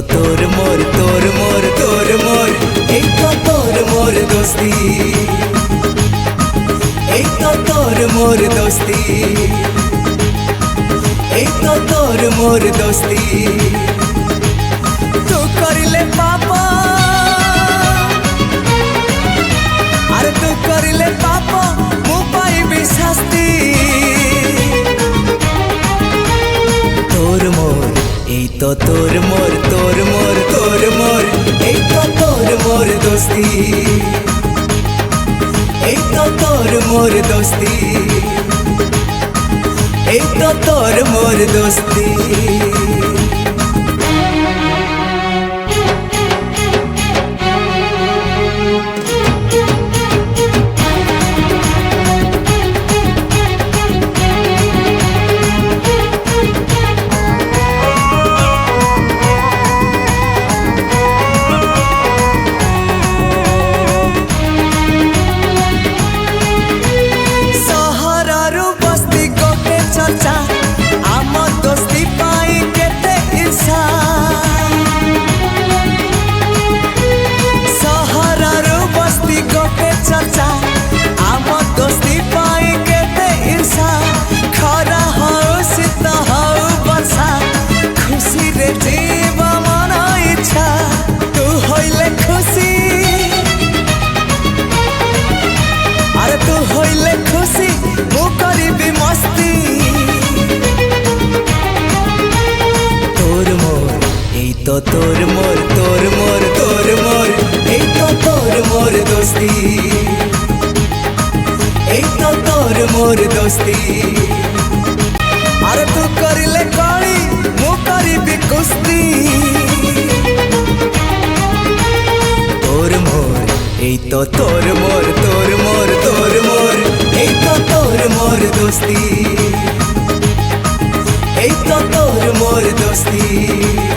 তোর মোর তোর মোর তোর মোর এই তো তোর মোর দোস্তি এই তো তোর মোর দোস্তি এই তো তোর মোর দোস্তি তু করিলে পাপা আর তু করিলে পাপা মু পাইবি শাস্তি তোর মোর এই তো তোর মোর তোর মোর তোর মোর এই তো তোর মোর দোস্তি এই তো তোর মোর দোস্তি এই তো তোর মোর দোস্তি তোর মোর তোর মোর তোর মোর এই তো তোর মোর দোস্তি এই তো তোর মোর দোস্তি আর তু করিলে কলি মু করিবি কুস্তি তোর মোর এই তো তোর মোর তোর